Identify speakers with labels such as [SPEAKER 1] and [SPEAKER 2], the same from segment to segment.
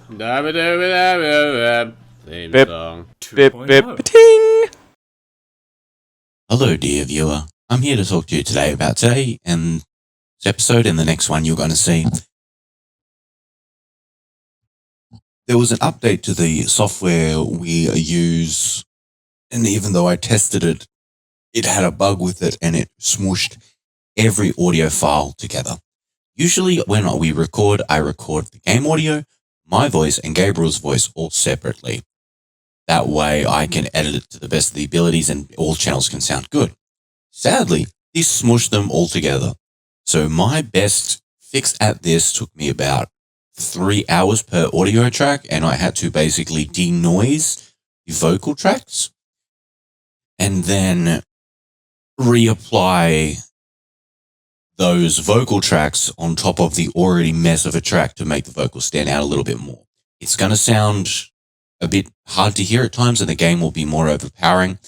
[SPEAKER 1] Theme
[SPEAKER 2] Bip.
[SPEAKER 1] song.
[SPEAKER 2] Bip, bip, ting!
[SPEAKER 3] Hello, dear viewer. I'm here to talk to you today about today and this episode and the next one you're going to see. There was an update to the software we use, and even though I tested it, it had a bug with it and it smooshed every audio file together. Usually when we record, I record the game audio, my voice, and Gabriel's voice all separately. That way I can edit it to the best of the abilities and all channels can sound good. Sadly, this smushed them all together. So my best fix at this took me about 3 hours per audio track, and I had to basically denoise the vocal tracks and then reapply those vocal tracks on top of the already mess of a track to make the vocals stand out a little bit more. It's going to sound a bit hard to hear at times and the game will be more overpowering,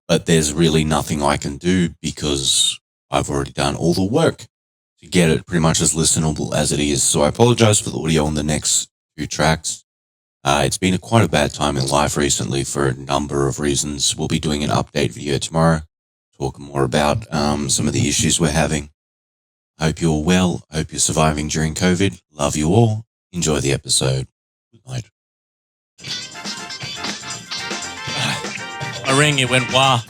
[SPEAKER 3] but there's really nothing I can do because I've already done all the work to get it pretty much as listenable as it is. So I apologize for the audio on the next few tracks. It's been quite a bad time in life recently for a number of reasons. We'll be doing an update video tomorrow, talking more about some of the issues we're having. Hope you're well. Hope you're surviving during COVID. Love you all. Enjoy the episode. Good night.
[SPEAKER 4] My ring, it went wah,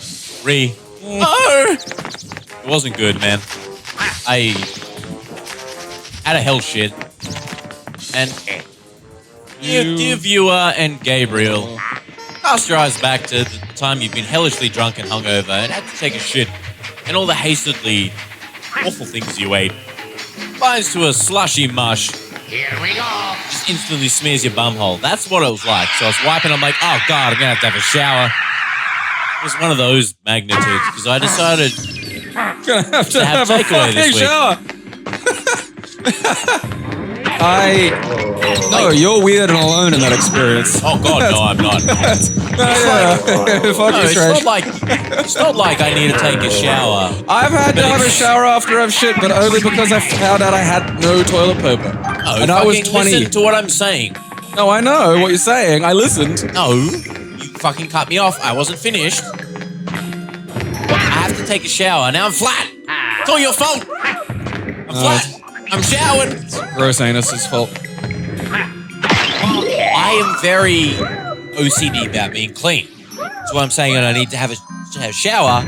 [SPEAKER 4] re. Oh! It wasn't good, man. I had a hell shit. And dear viewer and Gabriel, cast your eyes back to the time you've been hellishly drunk and hungover and had to take a shit, and all the hastily awful things you ate binds to a slushy mush.
[SPEAKER 5] Here we go.
[SPEAKER 4] Just instantly smears your bumhole. That's what it was like. So I was wiping, I'm like, oh God, I'm gonna have to have a shower. It was one of those magnitudes because I decided
[SPEAKER 6] Gonna have to have a
[SPEAKER 4] takeaway this
[SPEAKER 6] fucking
[SPEAKER 4] week.
[SPEAKER 6] shower. No, you're weird and alone in that experience.
[SPEAKER 4] Oh God, no, I'm not.
[SPEAKER 6] Fuck
[SPEAKER 4] No,
[SPEAKER 6] you, Stretch.
[SPEAKER 4] it's not like I need to take a shower.
[SPEAKER 6] I've had to have a shower after I've shit, but only because I found out I had no toilet paper.
[SPEAKER 4] No,
[SPEAKER 6] and I was 20.
[SPEAKER 4] Listen to what I'm saying.
[SPEAKER 6] No, I know what you're saying. I listened.
[SPEAKER 4] No, you fucking cut me off. I wasn't finished. I have to take a shower. Now I'm flat. It's all your fault. I'm flat. I'm showered.
[SPEAKER 6] It's gross anus's fault.
[SPEAKER 4] I am very OCD about being clean. So I'm saying that I need to have a shower.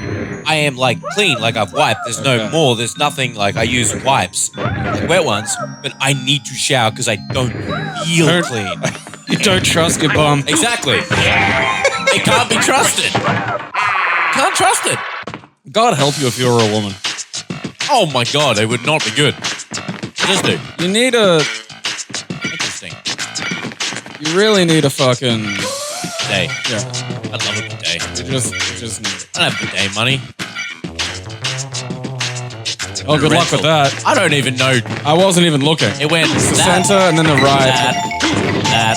[SPEAKER 4] I am like clean, like I've wiped. There's no more. There's nothing like I use wipes, like wet ones, but I need to shower because I don't feel clean.
[SPEAKER 6] You don't trust your bum.
[SPEAKER 4] Exactly. It can't be trusted. Can't trust it.
[SPEAKER 6] God help you if you're a woman.
[SPEAKER 4] Oh my God, it would not be good. Just do.
[SPEAKER 6] You need a...
[SPEAKER 4] Interesting.
[SPEAKER 6] You really need a fucking...
[SPEAKER 4] Bidet.
[SPEAKER 6] Yeah.
[SPEAKER 4] I'd love a bidet.
[SPEAKER 6] You just need it.
[SPEAKER 4] I don't have bidet money.
[SPEAKER 6] Oh, good luck with that.
[SPEAKER 4] I don't even know.
[SPEAKER 6] I wasn't even looking.
[SPEAKER 4] It went
[SPEAKER 6] It's the
[SPEAKER 4] that,
[SPEAKER 6] center and then the right.
[SPEAKER 4] that.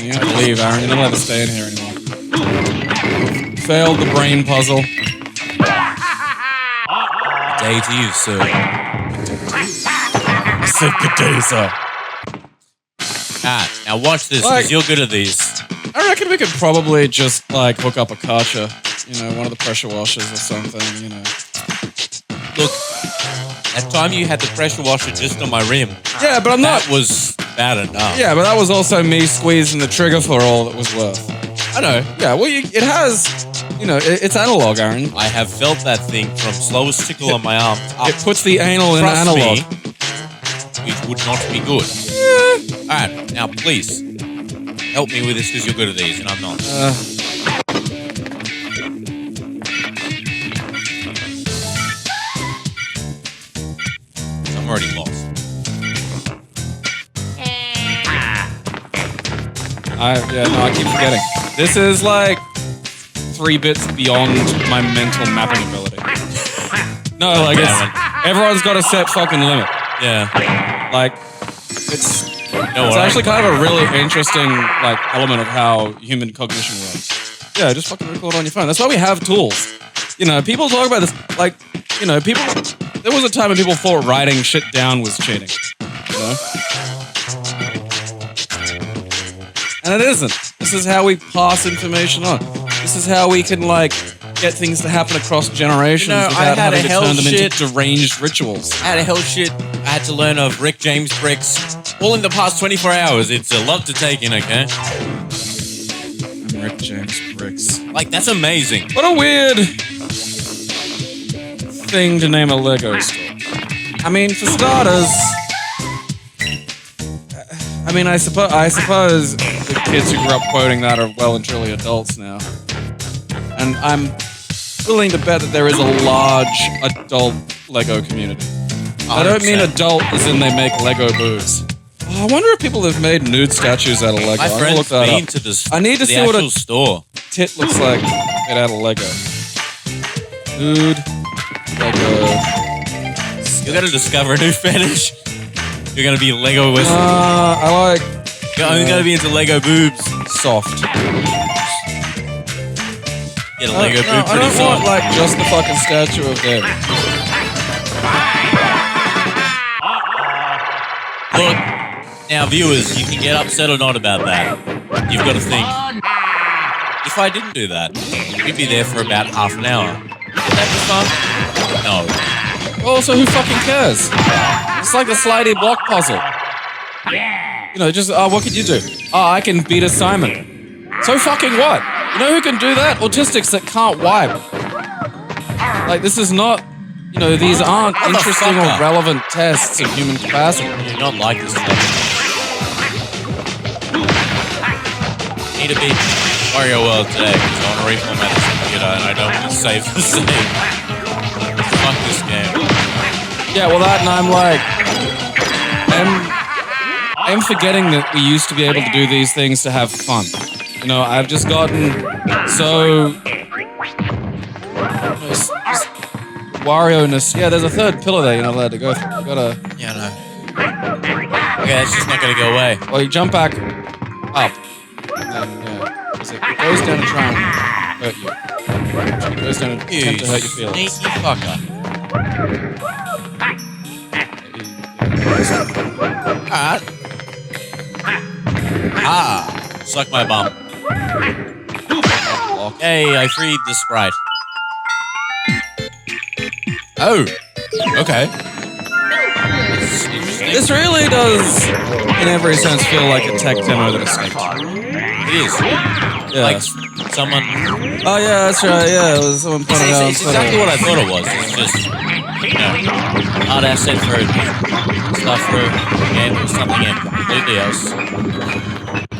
[SPEAKER 6] You have to leave, Aaron. You're not allowed to stay in here anymore. Failed the brain puzzle.
[SPEAKER 4] Day to you, sir.
[SPEAKER 6] I said good day, sir.
[SPEAKER 4] Now watch this, because you're good at these.
[SPEAKER 6] I reckon we could probably just, like, hook up a Karcher. You know, one of the pressure washers or something, you know.
[SPEAKER 4] Look, that time you had the pressure washer just on my rim.
[SPEAKER 6] Yeah, but I'm not...
[SPEAKER 4] That was bad enough.
[SPEAKER 6] Yeah, but that was also me squeezing the trigger for all it was worth.
[SPEAKER 4] I know.
[SPEAKER 6] Yeah, well, it has... You know, it's analog, Aaron.
[SPEAKER 4] I have felt that thing from slowest tickle on my arm up.
[SPEAKER 6] It puts the anal in
[SPEAKER 4] Trust
[SPEAKER 6] analog.
[SPEAKER 4] Me, it would not be good. Alright, now please, help me with this because you're good at these and I'm not. I'm already lost.
[SPEAKER 6] I keep forgetting. This is like 3 bits beyond my mental mapping ability. No, like everyone's got a set fucking limit.
[SPEAKER 4] Yeah.
[SPEAKER 6] Like, it's actually kind of a really interesting like element of how human cognition works. Yeah, just fucking record on your phone. That's why we have tools. You know, people talk about this, like, you know, people there was a time when people thought writing shit down was cheating. You know? And it isn't. This is how we pass information on. This is how we can, like, get things to happen across generations without having to turn them into deranged rituals.
[SPEAKER 4] I had a hell shit I had to learn of Rick James bricks all in the past 24 hours. It's a lot to take in, okay?
[SPEAKER 6] Rick James bricks.
[SPEAKER 4] Like, that's amazing.
[SPEAKER 6] What a weird thing to name a Lego store. I mean, for starters, I suppose the kids who grew up quoting that are well and truly adults now. And I'm willing to bet that there is a large adult Lego community. 100%. I don't mean adult as in they make Lego boobs. Oh, I wonder if people have made nude statues out of Lego.
[SPEAKER 4] My friend's been to the
[SPEAKER 6] I need to see what a
[SPEAKER 4] store.
[SPEAKER 6] tit looks like made out of Lego. Nude Lego.
[SPEAKER 4] You're gonna discover a new fetish. You're gonna be Lego with.
[SPEAKER 6] I like.
[SPEAKER 4] You're only gonna be into Lego boobs.
[SPEAKER 6] Soft.
[SPEAKER 4] Get a Lego boob
[SPEAKER 6] I
[SPEAKER 4] pretty
[SPEAKER 6] don't want
[SPEAKER 4] soft.
[SPEAKER 6] like just the fucking statue of David.
[SPEAKER 4] Look, now viewers, you can get upset or not about that. You've got to think. If I didn't do that, we'd be there for about half an hour. Would that be fun? No.
[SPEAKER 6] Also, who fucking cares? It's like the slidey block puzzle. You know, just, what can you do? Oh, I can beat a Simon. So fucking what? You know who can do that? Autistics that can't wipe. Like, this is not, you know, these aren't interesting or relevant tests of human capacity.
[SPEAKER 4] You're not like this stuff. Need to beat Wario World today because I want to reformat this computer and I don't want to save the save. Fuck this game.
[SPEAKER 6] Yeah, well that, and I'm like, I'm forgetting that we used to be able to do these things to have fun. You know, I've just gotten so just Wario-ness. Yeah, there's a third pillar there you're not allowed to go through. You gotta.
[SPEAKER 4] Yeah, no. Okay, that's just not gonna go away.
[SPEAKER 6] Well, you jump back up. And, yeah. It goes down to try and hurt you. It goes down to attempt to hurt your feelings.
[SPEAKER 4] Sneaky fucker. Alright. Suck my bum. Hey, I freed the sprite. Oh, okay.
[SPEAKER 6] This really does, in every sense, feel like a tech demo that escaped.
[SPEAKER 4] It is.
[SPEAKER 6] Yeah.
[SPEAKER 4] Like someone.
[SPEAKER 6] Oh yeah, that's right. Yeah, it was someone put it out.
[SPEAKER 4] It's exactly what I thought it was. It's just, you know, hard asset for stuff for a game or something completely else.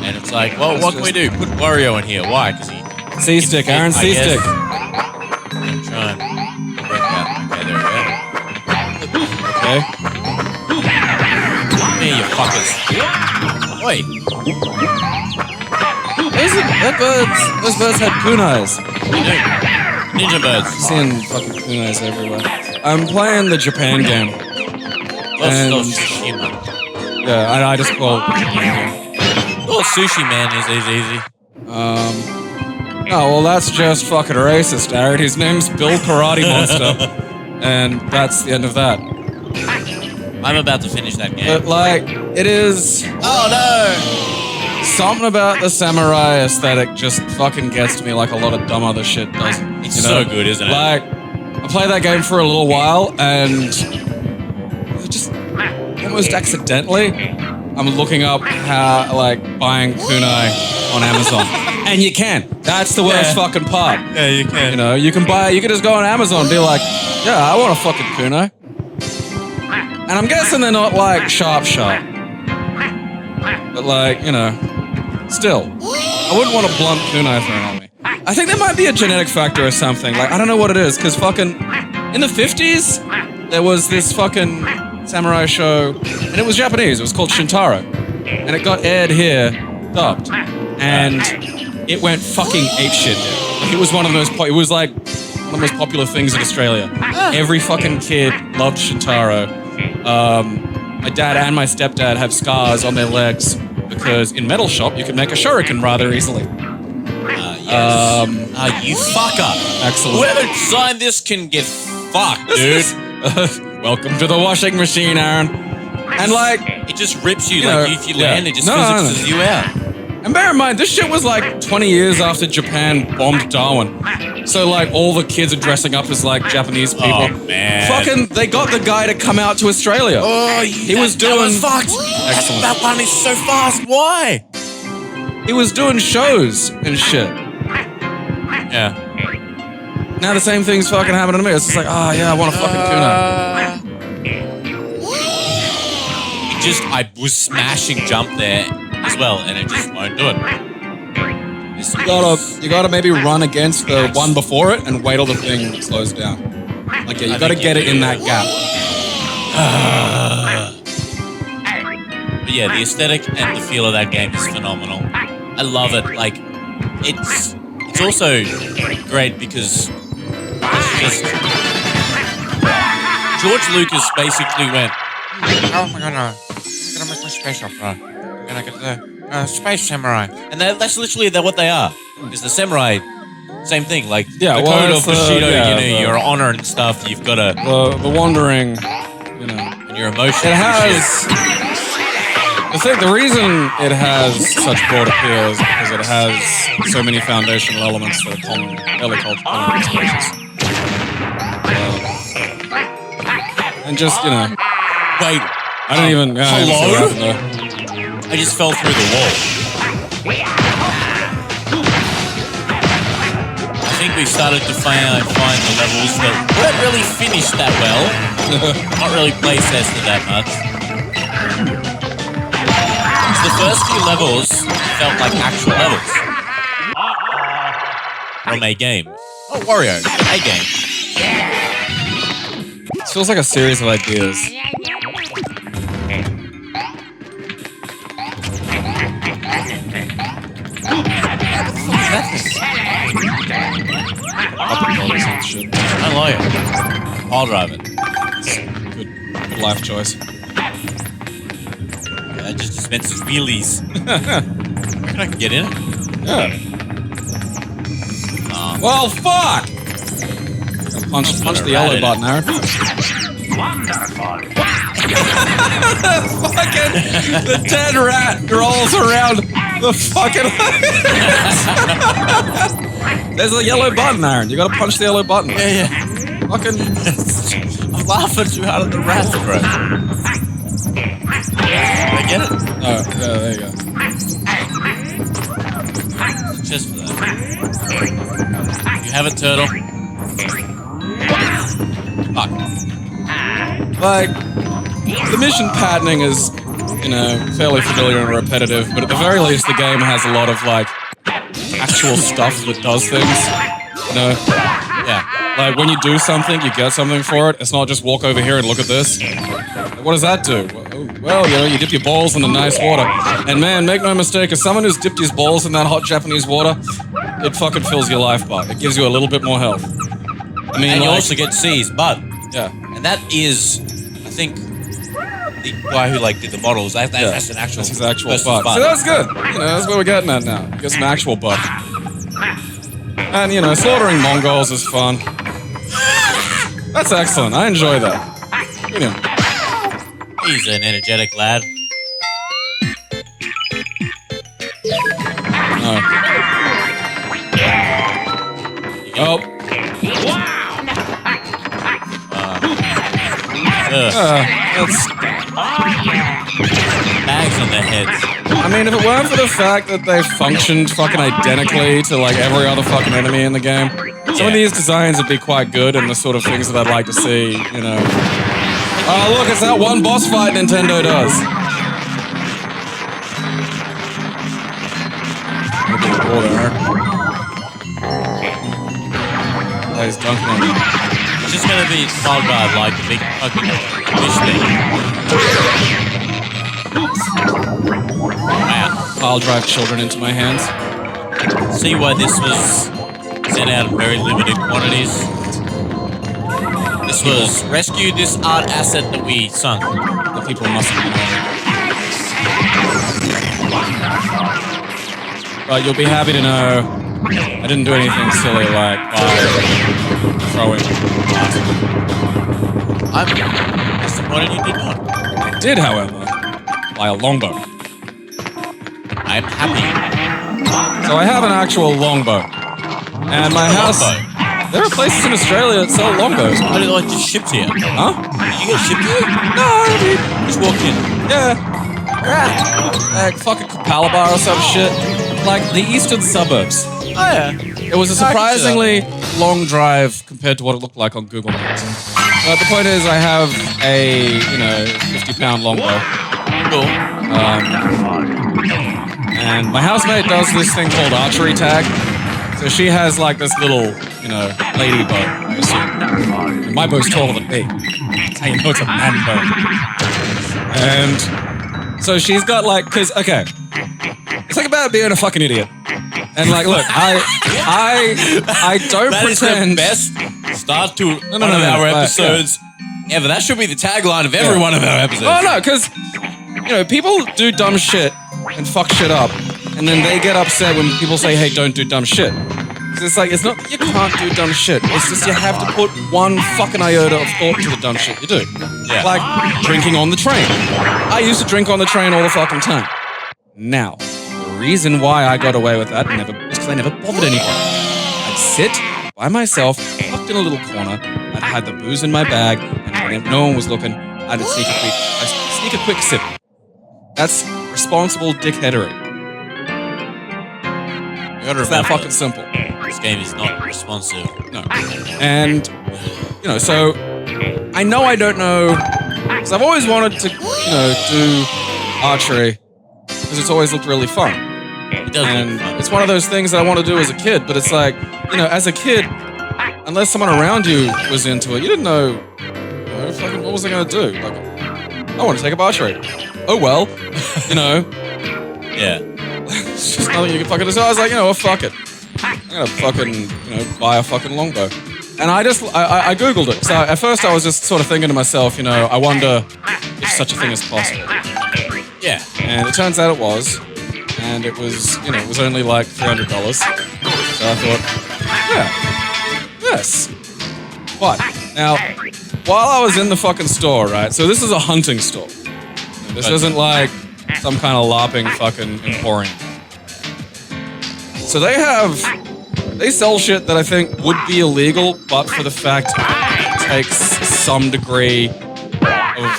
[SPEAKER 4] And it's like, well, what can we do? Put Wario in here. Why? Because he.
[SPEAKER 6] C-stick, Aaron, C-stick.
[SPEAKER 4] I'm trying to work out. Okay, there we go.
[SPEAKER 6] Okay.
[SPEAKER 4] Here, you fuckers. Wait.
[SPEAKER 6] Those birds had kunais.
[SPEAKER 4] Ninja birds.
[SPEAKER 6] I'm seeing fucking kunais everywhere. I'm playing the Japan game.
[SPEAKER 4] Tsushima.
[SPEAKER 6] Yeah, I just call it.
[SPEAKER 4] Oh, Sushi Man is easy.
[SPEAKER 6] Oh, well, that's just fucking racist, Aaron. His name's Bill Karate Monster. And that's the end of that.
[SPEAKER 4] I'm about to finish that game.
[SPEAKER 6] But, like, it is...
[SPEAKER 4] Oh, no!
[SPEAKER 6] Something about the samurai aesthetic just fucking gets to me like a lot of dumb other shit doesn't.
[SPEAKER 4] It's so good, isn't it?
[SPEAKER 6] Like, I played that game for a little while, and... just almost accidentally, I'm looking up how, like, buying kunai on Amazon. And you can. That's the worst fucking part.
[SPEAKER 4] Yeah, you can.
[SPEAKER 6] You know, you can just go on Amazon and be like, yeah, I want a fucking kunai. And I'm guessing they're not, like, sharp. But, like, you know, still. I wouldn't want a blunt kunai thrown on me. I think there might be a genetic factor or something. Like, I don't know what it is, because fucking... In the 50s, there was this fucking samurai show, and it was Japanese. It was called Shintaro. And it got aired here, dubbed. And it went fucking apeshit. It was one of the most... It was, like, one of the most popular things in Australia. Every fucking kid loved Shintaro. My dad and my stepdad have scars on their legs because in Metal Shop you can make a shuriken rather easily.
[SPEAKER 4] Yes. You fucker.
[SPEAKER 6] Excellent.
[SPEAKER 4] Whoever signed this can get fucked, dude.
[SPEAKER 6] welcome to the washing machine, Aaron. And like,
[SPEAKER 4] It just rips you.
[SPEAKER 6] You
[SPEAKER 4] Like
[SPEAKER 6] know,
[SPEAKER 4] if you
[SPEAKER 6] yeah.
[SPEAKER 4] land, it just
[SPEAKER 6] No,
[SPEAKER 4] physics you out.
[SPEAKER 6] and bear in mind, this shit was like 20 years after Japan bombed Darwin. So like, all the kids are dressing up as like Japanese people.
[SPEAKER 4] Oh man.
[SPEAKER 6] Fucking, they got the guy to come out to Australia.
[SPEAKER 4] Oh,
[SPEAKER 6] He was doing-
[SPEAKER 4] That was fucked.
[SPEAKER 6] Excellent.
[SPEAKER 4] That one is so fast. Why?
[SPEAKER 6] He was doing shows and shit.
[SPEAKER 4] Yeah.
[SPEAKER 6] Now the same thing's fucking happening to me. It's just like, oh yeah, I want a fucking tuna.
[SPEAKER 4] I was smashing jump there as well, and it just won't do it.
[SPEAKER 6] You gotta maybe run against the one before it and wait till the thing slows down. Like yeah, you gotta get it in that gap.
[SPEAKER 4] But yeah, the aesthetic and the feel of that game is phenomenal. I love it. Like, it's also great because it's just George Lucas basically went, "How am I gonna make my space opera? I'm gonna get the space samurai," and that's literally what they are. Because the samurai, same thing. Like
[SPEAKER 6] Yeah,
[SPEAKER 4] the
[SPEAKER 6] well,
[SPEAKER 4] code of
[SPEAKER 6] it's,
[SPEAKER 4] Bushido,
[SPEAKER 6] yeah,
[SPEAKER 4] your honor and stuff. You've got to
[SPEAKER 6] The wandering, you know.
[SPEAKER 4] and your emotions.
[SPEAKER 6] It
[SPEAKER 4] and
[SPEAKER 6] has. The reason it has such broad appeal is because it has so many foundational elements that are common, early cultural spaces. And just, you know,
[SPEAKER 4] shit. Wait,
[SPEAKER 6] I don't even.
[SPEAKER 4] hello?
[SPEAKER 6] Hello?
[SPEAKER 4] I just fell through the wall. I think we started to find the levels that weren't really finished that well. Not really play tested that much. The first few levels felt like actual levels from a game. Oh, Wario, a game.
[SPEAKER 6] It feels like a series of ideas.
[SPEAKER 4] I like it. I'll drive it.
[SPEAKER 6] Good life choice.
[SPEAKER 4] That just dispenses wheelies. I reckon I can get in it.
[SPEAKER 6] Yeah. Well, fuck! Punch the yellow button, Aaron. Fucking the dead rat rolls around the fucking. There's a yellow button, Aaron. You gotta punch the yellow button.
[SPEAKER 4] Yeah.
[SPEAKER 6] Fucking.
[SPEAKER 4] I'm laughing too hard at the rats, bro. Did I get it?
[SPEAKER 6] Oh, yeah, there you go.
[SPEAKER 4] Just for that. You have it, turtle. Fuck.
[SPEAKER 6] Like, the mission patterning is, you know, fairly familiar and repetitive, but at the very least, the game has a lot of, like, actual stuff that does things. You know?
[SPEAKER 4] Yeah.
[SPEAKER 6] Like, when you do something, you get something for it. It's not just walk over here and look at this. What does that do? Well, you know, you dip your balls in the nice water. And man, make no mistake, as someone who's dipped his balls in that hot Japanese water, it fucking fills your life bar. It gives you a little bit more health. I mean,
[SPEAKER 4] And you
[SPEAKER 6] like,
[SPEAKER 4] also get C's, but
[SPEAKER 6] yeah.
[SPEAKER 4] and that is, I think, the guy who like did the models. That's an actual.
[SPEAKER 6] That's his actual
[SPEAKER 4] person's
[SPEAKER 6] butt. So that's good. You know, that's what we're getting at now. Get some actual butt. And, you know, slaughtering Mongols is fun. That's excellent. I enjoy that. You know.
[SPEAKER 4] He's an energetic lad.
[SPEAKER 6] No. Oh. That's.
[SPEAKER 4] Bags on their heads.
[SPEAKER 6] I mean, if it weren't for the fact that they functioned fucking identically to like every other fucking enemy in the game, some of these designs would be quite good and the sort of things that I'd like to see, you know. Oh, look, it's that one boss fight Nintendo does. Look at the wall there. Oh, he's dunking on me.
[SPEAKER 4] It's just gonna be followed by like a big fucking fish thing. Wow.
[SPEAKER 6] I'll drive children into my hands.
[SPEAKER 4] See why this was sent out in very limited quantities. This was rescue this art asset that we sunk.
[SPEAKER 6] The people mustn't be knowing. But you'll be happy to know I didn't do anything silly like throwing.
[SPEAKER 4] I'm What did you do not?
[SPEAKER 6] I did, however, buy a longbow.
[SPEAKER 4] I'm happy.
[SPEAKER 6] So I have an actual longbow. And my house...
[SPEAKER 4] Longbow.
[SPEAKER 6] There are places in Australia that sell longbows.
[SPEAKER 4] How did I just ship to you?
[SPEAKER 6] Huh?
[SPEAKER 4] Did you get shipped to you?
[SPEAKER 6] No, dude.
[SPEAKER 4] Just walked in.
[SPEAKER 6] Yeah. Like fucking Calabar or some shit. Like the eastern suburbs.
[SPEAKER 4] Oh, yeah.
[SPEAKER 6] It was a surprisingly long drive compared to what it looked like on Google Maps. But the point is I have a, 50-pound longbow.
[SPEAKER 4] Cool.
[SPEAKER 6] And my housemate does this thing called archery tag. So she has like this little, lady bow, I assume. And my bow's taller than me. That's how you know it's a man bow. And so she's got like, okay. It's like about being a fucking idiot. And like, look, I don't
[SPEAKER 4] That is
[SPEAKER 6] pretend.
[SPEAKER 4] the best start to
[SPEAKER 6] No,
[SPEAKER 4] one of our
[SPEAKER 6] but,
[SPEAKER 4] episodes ever. That should be the tagline of every one of our episodes.
[SPEAKER 6] Oh no, because people do dumb shit and fuck shit up, and then they get upset when people say, "Hey, don't do dumb shit." 'Cause it's like it's not that you can't do dumb shit. It's just you have to put one fucking iota of thought to the dumb shit you do.
[SPEAKER 4] Yeah.
[SPEAKER 6] Like drinking on the train. I used to drink on the train all the fucking time. Now, the reason why I got away with that is because I never bothered anybody. I'd sit by myself, tucked in a little corner. I'd hide the booze in my bag, and when no one was looking, I'd sneak a quick sip. That's responsible dickheadery.
[SPEAKER 4] You gotta
[SPEAKER 6] It's that
[SPEAKER 4] remember,
[SPEAKER 6] fucking simple.
[SPEAKER 4] this game is not responsive.
[SPEAKER 6] No. And, so I know I don't know, because I've always wanted to, do archery, because it's always looked really fun.
[SPEAKER 4] It does
[SPEAKER 6] And
[SPEAKER 4] look fun.
[SPEAKER 6] it's one of those things that I want to do as a kid, but it's like, as a kid, unless someone around you was into it, you didn't know, fucking what was I going to do? Like, I want to take up archery. Oh well,
[SPEAKER 4] Yeah.
[SPEAKER 6] it's just nothing you can fucking do. So I was like, well, fuck it. I'm gonna fucking, buy a fucking longbow. And I Googled it. So at first I was just sort of thinking to myself, I wonder if such a thing is possible.
[SPEAKER 4] Yeah.
[SPEAKER 6] And it turns out it was. And it was, it was only like $300. So I thought, yes. But, now, while I was in the fucking store, right? So this is a hunting store. This isn't like some kind of LARPing fucking emporium. So they sell shit that I think would be illegal, but for the fact it takes some degree of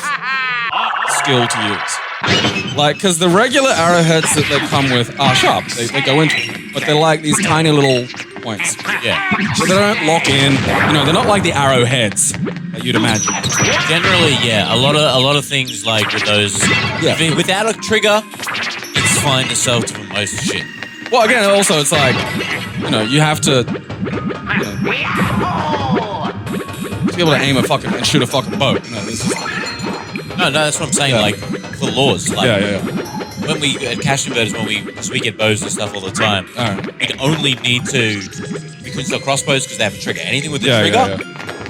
[SPEAKER 6] skill to use. Like, because the regular arrowheads that they come with are sharp. They go into it. But they're like these tiny little points.
[SPEAKER 4] Yeah.
[SPEAKER 6] So they don't lock in. They're not like the arrowheads that you'd imagine.
[SPEAKER 4] Generally, yeah. A lot of things like with those.
[SPEAKER 6] Yeah.
[SPEAKER 4] Without a trigger, it's fine to sell to most shit.
[SPEAKER 6] Well, again, also, it's like, you have to be able to aim and shoot a fucking bow.
[SPEAKER 4] No, that's what I'm saying.
[SPEAKER 6] Yeah.
[SPEAKER 4] Like for laws, like
[SPEAKER 6] Yeah.
[SPEAKER 4] when we at Cash Inverters, because we get bows and stuff all the time,
[SPEAKER 6] Alright.
[SPEAKER 4] we'd only need to. We couldn't sell crossbows because they have a trigger. Anything with the trigger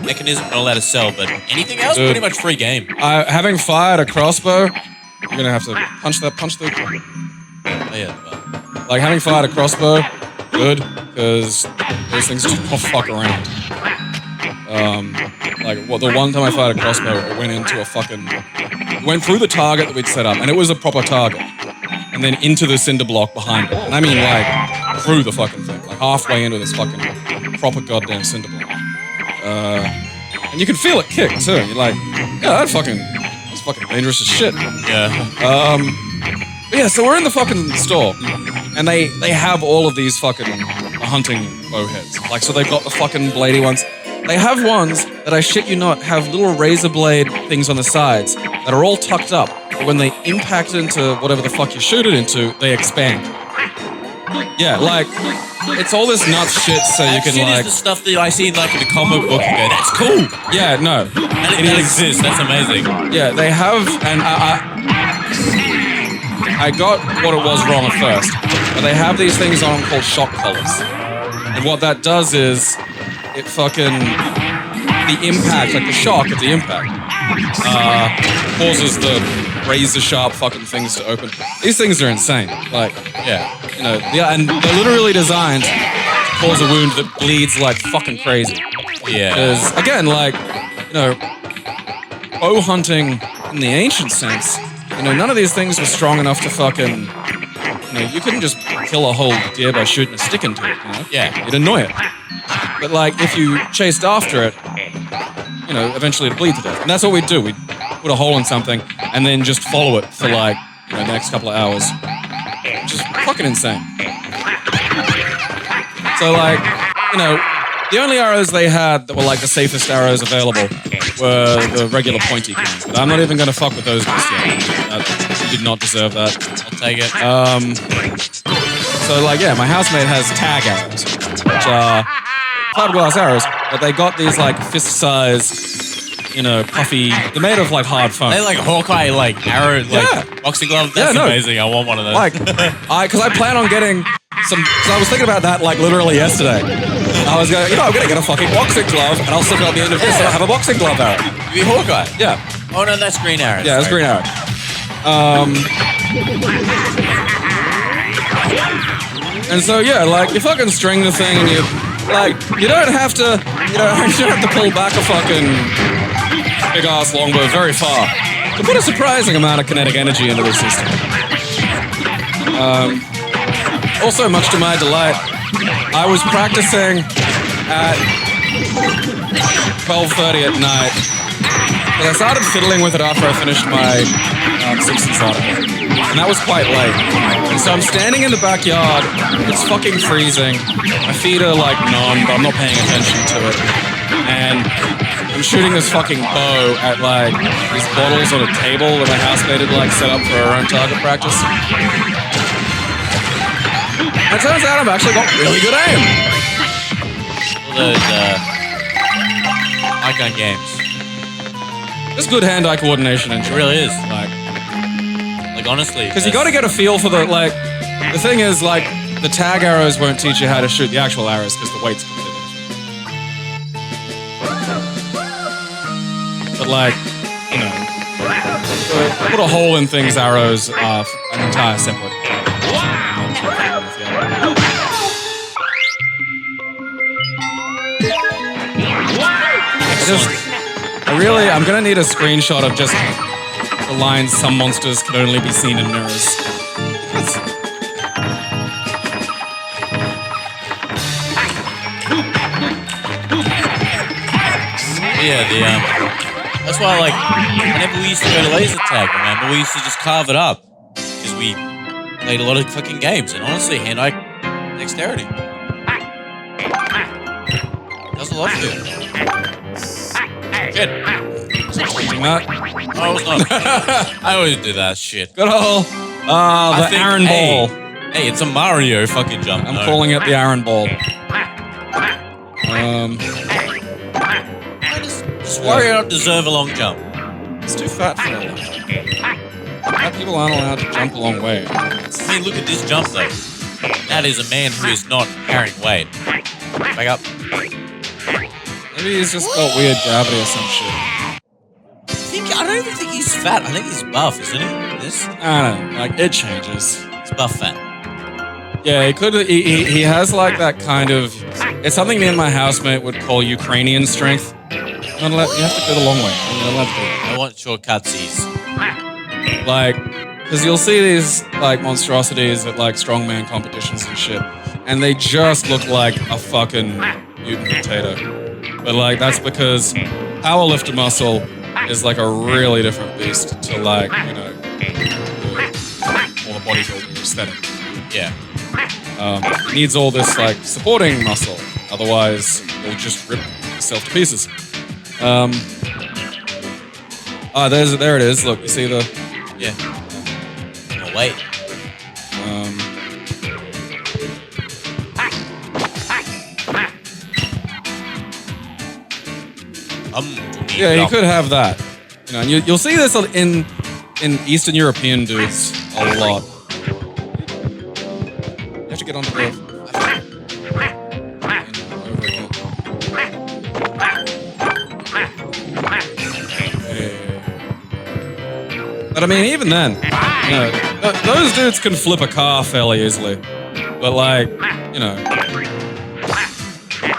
[SPEAKER 4] mechanism, not allowed to sell. But anything else,
[SPEAKER 6] Dude.
[SPEAKER 4] pretty much free game.
[SPEAKER 6] Having fired a crossbow, you're gonna have to punch the.
[SPEAKER 4] Oh, yeah.
[SPEAKER 6] Like, having fired a crossbow, good, because those things do not fuck around. The one time I fired a crossbow, it went through the target that we'd set up, and it was a proper target, and then into the cinder block behind it. And I mean, like, through the fucking thing, like halfway into this fucking proper goddamn cinder block. And you can feel it kick, too. You're like, that's fucking dangerous as shit.
[SPEAKER 4] Yeah.
[SPEAKER 6] But yeah, so we're in the fucking store, and they have all of these fucking hunting bow heads. Like, so they've got the fucking bladey ones. They have ones that, I shit you not, have little razor blade things on the sides that are all tucked up. But when they impact into whatever the fuck you shoot it into, they expand. Yeah, like, it's all this nuts shit so you can,
[SPEAKER 4] Shit
[SPEAKER 6] like...
[SPEAKER 4] is the stuff that I see in a comic book and go, that's cool.
[SPEAKER 6] Yeah, no.
[SPEAKER 4] And it exists. That's amazing.
[SPEAKER 6] Yeah, they have, and I got what it was wrong at first, but they have these things on called shock collars. And what that does is, it fucking, the impact, like the shock of the impact, causes the razor sharp fucking things to open. These things are insane. Like, and they're literally designed to cause a wound that bleeds like fucking crazy.
[SPEAKER 4] Yeah.
[SPEAKER 6] Because, again, like, bow hunting in the ancient sense, none of these things were strong enough to fucking, you couldn't just kill a whole deer by shooting a stick into it,
[SPEAKER 4] Yeah.
[SPEAKER 6] It'd annoy it. But like, if you chased after it, eventually it'd bleed to death. And that's what we'd do. We'd put a hole in something and then just follow it for like, the next couple of hours. Which is fucking insane. So like, the only arrows they had that were like the safest arrows available were the regular pointy kinds. But I'm not even going to fuck with those just yet. That did not deserve that.
[SPEAKER 4] I'll take it.
[SPEAKER 6] So like, yeah, my housemate has tag arrows, which are fiberglass arrows, but they got these like fist-sized, puffy. They're made of like hard foam.
[SPEAKER 4] They like Hawkeye, like arrow, like boxing glove. That's amazing. I want one of those.
[SPEAKER 6] Like, because I plan on getting some. Because I was thinking about that like literally yesterday. I was going, I'm gonna get a fucking boxing glove, and I'll stick it on the end of this, and I'll have a boxing glove arrow.
[SPEAKER 4] You be Hawkeye.
[SPEAKER 6] Yeah.
[SPEAKER 4] Oh no, that's green arrow.
[SPEAKER 6] Yeah, that's green arrow. And so yeah, like you fucking string the thing, and you don't have to, you don't have to pull back a fucking big ass longbow very far to put a surprising amount of kinetic energy into the system. Also, much to my delight, I was practicing at 12:30 at night, but I started fiddling with it after I finished my Simpsons article, and that was quite late. And so I'm standing in the backyard, it's fucking freezing, my feet are like numb, but I'm not paying attention to it, and I'm shooting this fucking bow at like these bottles on a table that my housemate had like set up for her own target practice. It turns out I've actually got really good aim.
[SPEAKER 4] All those icon games.
[SPEAKER 6] There's good hand-eye coordination in
[SPEAKER 4] It really is. Like honestly.
[SPEAKER 6] because you got to get a feel for the like. The thing is, like, the tag arrows won't teach you how to shoot the actual arrows because the weight's completely different. But like, put a hole in things. Arrows are an entire separate. I'm gonna need a screenshot of just the lines, "Some monsters can only be seen in mirrors."
[SPEAKER 4] Yeah, that's why, like, whenever we used to go to laser tag, remember, we used to just carve it up because we played a lot of fucking games, and honestly, hand-eye dexterity does a lot for you. Shit.
[SPEAKER 6] That.
[SPEAKER 4] I was not. I always do that shit.
[SPEAKER 6] Good old the Aaron ball.
[SPEAKER 4] Hey, it's a Mario fucking jump.
[SPEAKER 6] I'm calling it the Aaron ball.
[SPEAKER 4] Does Wario not deserve a long jump?
[SPEAKER 6] It's too fat for a long jump. Fat people aren't allowed to jump a long way.
[SPEAKER 4] I mean, look at this jump though. That is a man who is not carrying weight. Back up.
[SPEAKER 6] Maybe he's just got weird gravity or some shit.
[SPEAKER 4] I don't even think he's fat. I think he's buff, isn't he? This?
[SPEAKER 6] I don't know. Like, it changes.
[SPEAKER 4] He's buff fat.
[SPEAKER 6] Yeah, he could. He has like that kind of. It's something me and my housemate would call Ukrainian strength. You have to go the long way. You're not allowed to do it.
[SPEAKER 4] I want shortcutsies.
[SPEAKER 6] Like, because you'll see these like monstrosities at like strongman competitions and shit, and they just look like a fucking mutant potato. But like, that's because powerlifter muscle is like a really different beast to like, all the bodybuilder aesthetic.
[SPEAKER 4] Yeah.
[SPEAKER 6] It needs all this like supporting muscle, otherwise it'll just rip itself to pieces. There it is. Look, you see the.
[SPEAKER 4] Yeah. Oh, wait.
[SPEAKER 6] Yeah, you could have that. And you'll see this in Eastern European dudes a lot. You have to get onto the. But I mean, even then, those dudes can flip a car fairly easily. But like,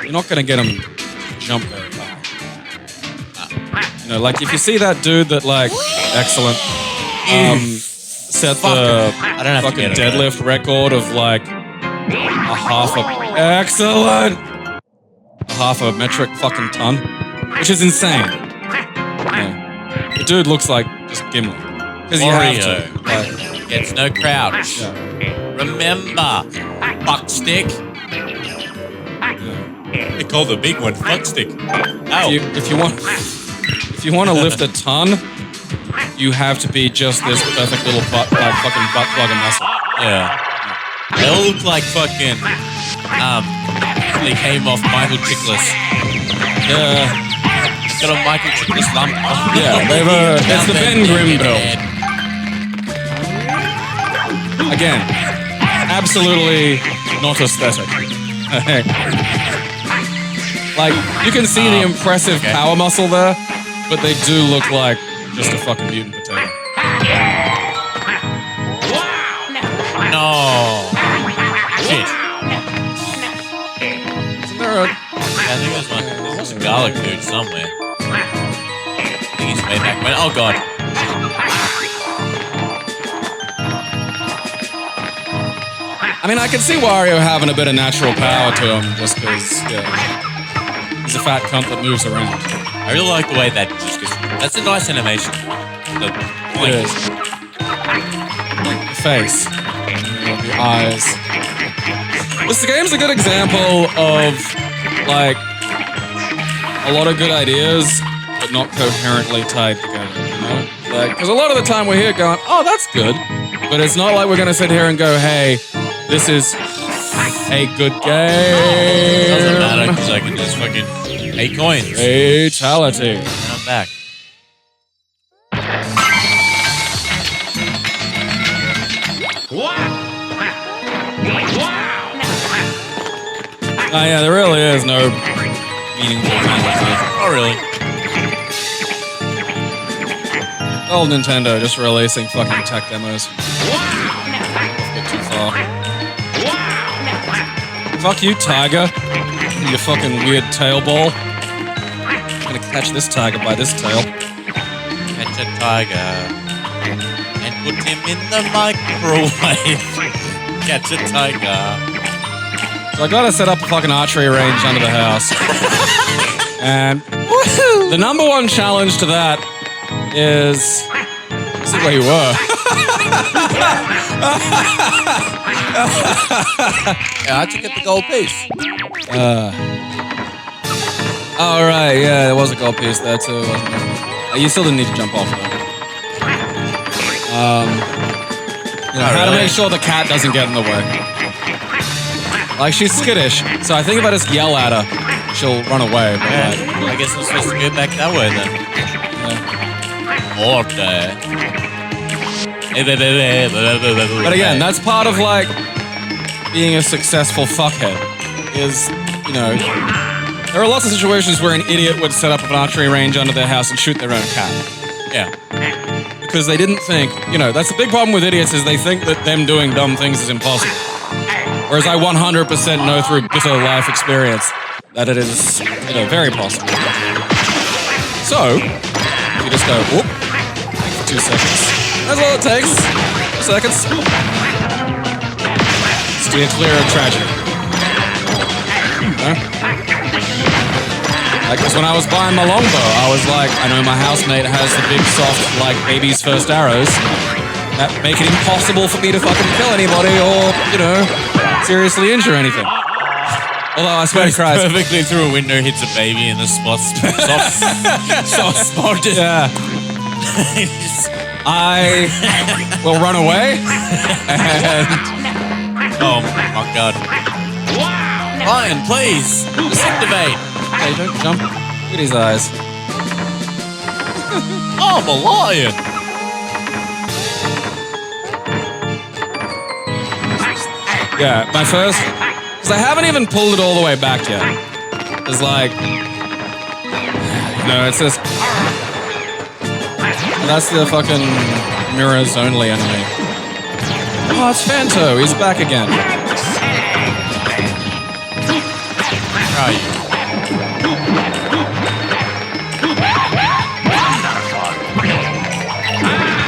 [SPEAKER 6] you're not gonna get them to jump very far. You know, like if you see that dude that like, excellent, set the
[SPEAKER 4] I don't have to
[SPEAKER 6] fucking
[SPEAKER 4] get it,
[SPEAKER 6] deadlift record of like a half a metric fucking ton, which is insane. Yeah. The dude looks like just Gimli. Because you have to.
[SPEAKER 4] Wario gets no crouch.
[SPEAKER 6] Yeah.
[SPEAKER 4] Remember, fuck stick. They call the big one fuck stick. Ow.
[SPEAKER 6] If you want to lift a ton, you have to be just this perfect little butt plug of muscle.
[SPEAKER 4] Yeah. They all look like fucking, they came off Michael Chiklis. Got a Michael Chiklis lump.
[SPEAKER 6] Yeah, it's the Ben Grimm build. Again, absolutely not aesthetic. Like, you can see the impressive power muscle there, but they do look like just a fucking mutant potato.
[SPEAKER 4] No. Shit.
[SPEAKER 6] Isn't there a...
[SPEAKER 4] Yeah, I think there was a garlic dude somewhere. I think he's way back when. Oh god.
[SPEAKER 6] I mean, I can see Wario having a bit of natural power to him, just because, he's a fat cunt that moves around.
[SPEAKER 4] I really like the way that just goes. That's a nice animation. The
[SPEAKER 6] It is. The face. The eyes. This game's a good example of, like, a lot of good ideas, but not coherently tied together, you know? Like, because a lot of the time we're here going, oh, that's good. But it's not like we're going to sit here and go, hey, this is a good game.
[SPEAKER 4] Doesn't matter because I can just fucking 8 coins.
[SPEAKER 6] Fatality.
[SPEAKER 4] And I'm back.
[SPEAKER 6] Oh yeah, there really is no meaningful conversation.
[SPEAKER 4] Oh really?
[SPEAKER 6] Old Nintendo just releasing fucking tech demos. A bit too far. Fuck you, Tiger. You fucking weird tail ball. I'm gonna catch this tiger by this tail.
[SPEAKER 4] Catch a tiger and put him in the microwave. Catch a tiger.
[SPEAKER 6] So I gotta set up a fucking archery range under the house. And the number one challenge to that is... See where you were.
[SPEAKER 4] Yeah, I had to get the gold piece.
[SPEAKER 6] Oh, right, yeah, there was a gold piece there too, wasn't there? You still didn't need to jump off though. You know, how to make sure the cat doesn't get in the way. Like, she's skittish, so I think if I just yell at her, she'll run away. But
[SPEAKER 4] Yeah, I guess I'm supposed to go back that way then. Order.
[SPEAKER 6] But again, that's part of, like, being a successful fuckhead. Is, you know, there are lots of situations where an idiot would set up an archery range under their house and shoot their own cat.
[SPEAKER 4] Yeah.
[SPEAKER 6] Because they didn't think, you know, that's the big problem with idiots is they think that them doing dumb things is impossible. Whereas I 100% know through bitter life experience that it is, you know, very possible. So, you just go, whoop, for 2 seconds. That's all it takes. 2 seconds. Steer clear of tragedy. Like, because when I was buying my longbow, I was like, I know my housemate has the big, soft, like, baby's first arrows that make it impossible for me to fucking kill anybody or, you know, seriously injure anything. Although I swear to Christ.
[SPEAKER 4] Perfectly through a window, hits a baby in the soft spot.
[SPEAKER 6] Yeah. I will run away and...
[SPEAKER 4] Oh my god. Lion, please! Activate!
[SPEAKER 6] Hey, don't jump. Look at his eyes.
[SPEAKER 4] Oh, I'm a lion!
[SPEAKER 6] Yeah, my first... Because I haven't even pulled it all the way back yet. It's like... No, it's just... That's the fucking mirrors only enemy. Oh, it's Fanto. He's back again.
[SPEAKER 4] Where are you?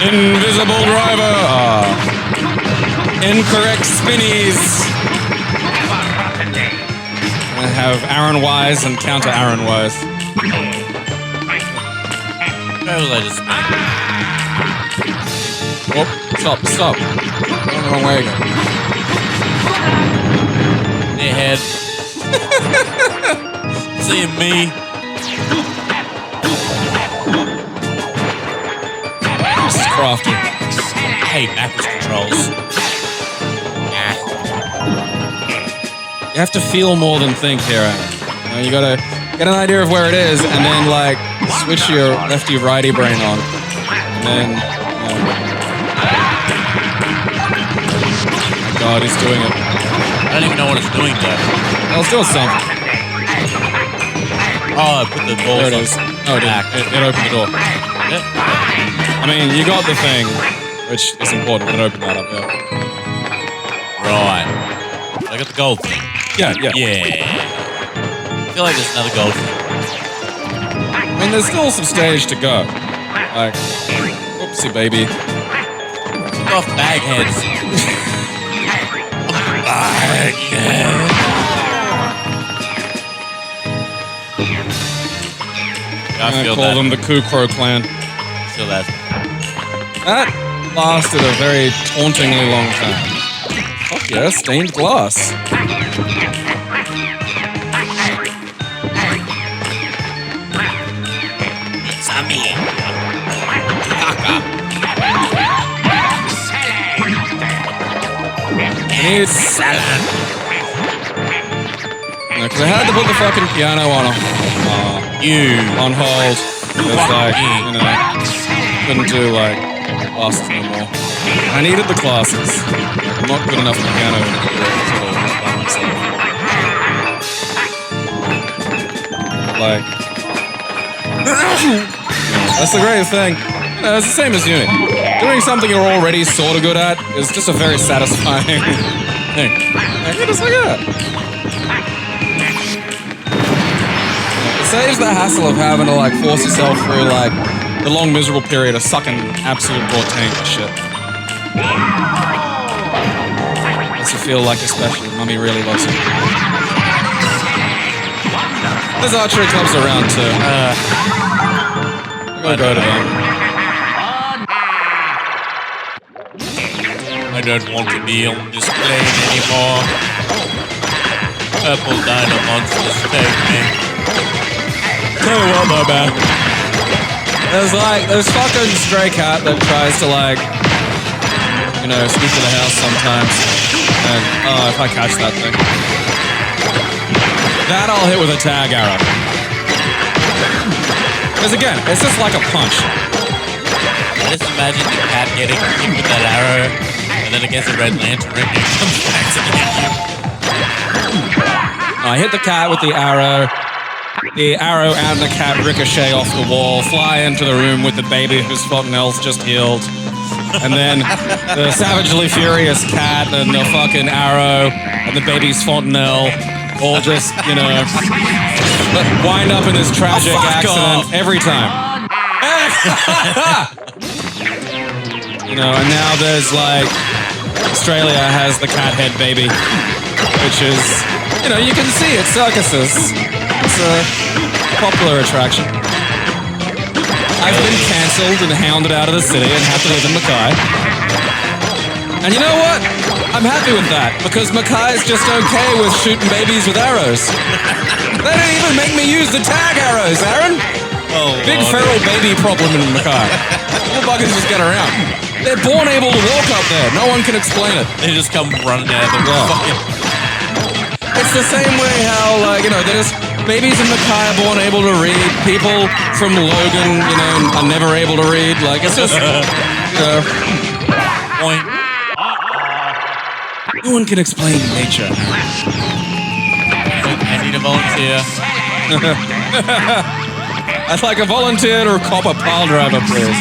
[SPEAKER 6] Invisible driver. Incorrect spinnies. I have Aaron Wise and counter Aaron Wise.
[SPEAKER 4] Where was I just spinning?
[SPEAKER 6] Oh, stop. Going the wrong way again.
[SPEAKER 4] Hey, head. Seeing me.
[SPEAKER 6] This is crafty.
[SPEAKER 4] I hate backwards controls.
[SPEAKER 6] You have to feel more than think here, Aaron. You know, you gotta get an idea of where it is, and then like switch your lefty-righty brain on, and then. Oh my God, he's doing it.
[SPEAKER 4] I don't even know what it's doing though.
[SPEAKER 6] Well, it's doing something.
[SPEAKER 4] Oh, I put the balls
[SPEAKER 6] There it
[SPEAKER 4] on.
[SPEAKER 6] is. Oh, it opened the door.
[SPEAKER 4] Yeah.
[SPEAKER 6] I mean, you got the thing, which is important. It opened that up, yeah.
[SPEAKER 4] Right. I got the gold thing.
[SPEAKER 6] Yeah.
[SPEAKER 4] Yeah. I feel like there's another gold thing.
[SPEAKER 6] I mean, there's still some stage to go. Like, oopsie baby.
[SPEAKER 4] Took off bagheads. Baghead. I
[SPEAKER 6] I
[SPEAKER 4] feel
[SPEAKER 6] call
[SPEAKER 4] that.
[SPEAKER 6] them the Ku Crow Clan.
[SPEAKER 4] Feel that.
[SPEAKER 6] That lasted a very tauntingly long time. Fuck yeah, stained glass.
[SPEAKER 4] It's a me. Kaka.
[SPEAKER 6] Need
[SPEAKER 4] Salad.
[SPEAKER 6] because I had to put the fucking piano on hold. It's like, you know, couldn't do like classes anymore. I needed the classes. I'm not good enough at piano to do it by myself. Like, that's the great thing. You know, it's the same as uni. Doing something you're already sort of good at is just a very satisfying thing. Like, you're just like that. It saves the hassle of having to like force yourself through like the long miserable period of sucking absolute raw tank shit. Makes you feel like a special. Mummy really loves you. There's archery clubs around too. I'm gonna go to them.
[SPEAKER 4] I don't want to be on this plane anymore. Purple dino monsters take me.
[SPEAKER 6] Tell you what though, man. There's fucking stray cat that tries to like, you know, sneak to the house sometimes. And, if I catch that thing. That I'll hit with a tag arrow. Because again, it's just like a punch.
[SPEAKER 4] I just imagine the cat getting hit with that arrow, and then it gets a red lantern and it comes back to get you.
[SPEAKER 6] I hit the cat with the arrow. The arrow and the cat ricochet off the wall, fly into the room with the baby whose fontanelle's just healed. And then the savagely furious cat and the fucking arrow and the baby's fontanelle all just, you know, wind up in this tragic accident every time. You know, and now there's like, Australia has the cat head baby, which is, you know, you can see at circuses. It's a popular attraction. I've been cancelled and hounded out of the city and have to live in Mackay. And you know what? I'm happy with that, because Mackay's just okay with shooting babies with arrows. They don't even make me use the tag arrows, Aaron.
[SPEAKER 4] Oh,
[SPEAKER 6] Big
[SPEAKER 4] Lord.
[SPEAKER 6] feral baby problem in Mackay. All buggers just get around. They're born able to walk up there. No one can explain it.
[SPEAKER 4] They just come running out of the fucking...
[SPEAKER 6] It's the same way how, like, you know, there's babies in Mackay are born able to read. People from Logan, you know, are never able to read. Like, it's just, you know.
[SPEAKER 4] Point.
[SPEAKER 6] No one can explain nature.
[SPEAKER 4] I need a volunteer.
[SPEAKER 6] I'd like a volunteer or cop a pile driver, please.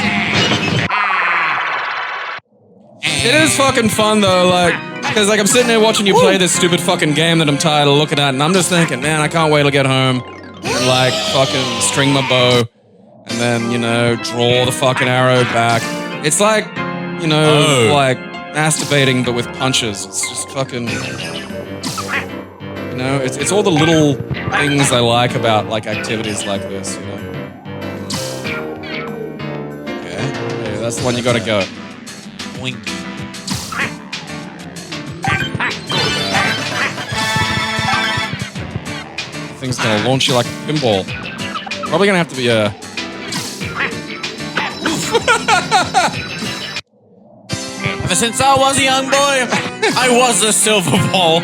[SPEAKER 6] It is fucking fun, though, like, because, like, I'm sitting there watching you play this stupid fucking game that I'm tired of looking at, and I'm just thinking, man, I can't wait to get home and, like, fucking string my bow and then, you know, draw the fucking arrow back. It's like, you know, like masturbating but with punches. It's just fucking, you know, it's all the little things I like about like activities like this, you know. Okay, yeah, that's the one you gotta go.
[SPEAKER 4] Boink.
[SPEAKER 6] Thing's gonna launch you like a pinball. Probably gonna have to be a.
[SPEAKER 4] Ever since I was a young boy, I was a silver ball.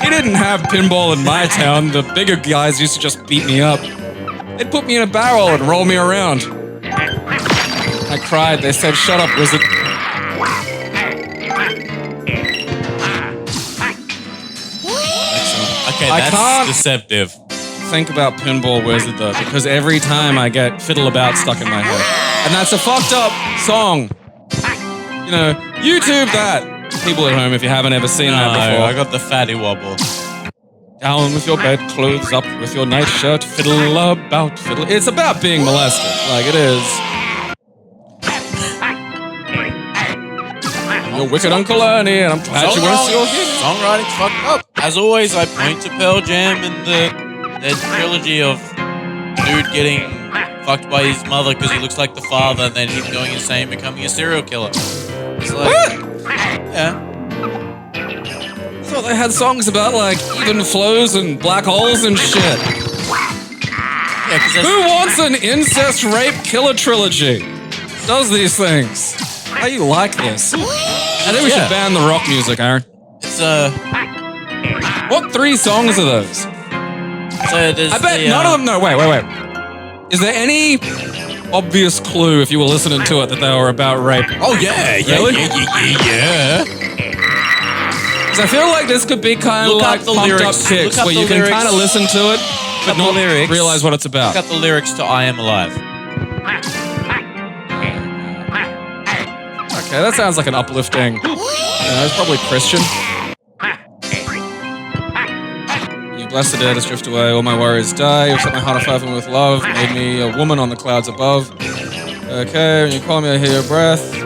[SPEAKER 6] He didn't have pinball in my town. The bigger guys used to just beat me up. They'd put me in a barrel and roll me around. I cried. They said, "Shut up, wizard."
[SPEAKER 4] Okay,
[SPEAKER 6] I
[SPEAKER 4] that's
[SPEAKER 6] can't-
[SPEAKER 4] deceptive.
[SPEAKER 6] Think about Pinball Wizard though, because every time I get Fiddle About stuck in my head. And that's a fucked up song. You know, YouTube that. People at home, if you haven't ever seen that before.
[SPEAKER 4] I got the fatty wobble.
[SPEAKER 6] Down with your bedclothes, up with your nightshirt, fiddle about, fiddle. It's about being molested, like it is. Your wicked Uncle Ernie, and I'm glad you weren't still here.
[SPEAKER 4] Songwriting's fucked up. As always, I point to Pearl Jam and the trilogy of dude getting fucked by his mother because he looks like the father, and then him going insane, becoming a serial killer. It's like, yeah.
[SPEAKER 6] I thought they had songs about like even flows and black holes and shit.
[SPEAKER 4] Yeah,
[SPEAKER 6] Who wants an incest rape killer trilogy? Does these things? How you like this? I think we should ban the rock music, Aaron.
[SPEAKER 4] It's
[SPEAKER 6] What 3 songs are those?
[SPEAKER 4] so there's
[SPEAKER 6] I bet none of them. No, wait. Is there any obvious clue if you were listening to it that they were about rape?
[SPEAKER 4] Oh yeah,
[SPEAKER 6] Really?
[SPEAKER 4] yeah.
[SPEAKER 6] Because I feel like this could be kind of
[SPEAKER 4] Look up
[SPEAKER 6] like
[SPEAKER 4] the
[SPEAKER 6] pumped
[SPEAKER 4] lyrics.
[SPEAKER 6] up kicks
[SPEAKER 4] Look up
[SPEAKER 6] where
[SPEAKER 4] the
[SPEAKER 6] you can
[SPEAKER 4] lyrics.
[SPEAKER 6] kind of listen to it but
[SPEAKER 4] up the
[SPEAKER 6] not
[SPEAKER 4] lyrics.
[SPEAKER 6] realize what it's about.
[SPEAKER 4] Got the lyrics to "I Am Alive."
[SPEAKER 6] Okay, that sounds like an uplifting. It's probably Christian. You bless the dead as drift away, all my worries die. You've set my heart afire with love, made me a woman on the clouds above. Okay, when you call me, I hear your breath. I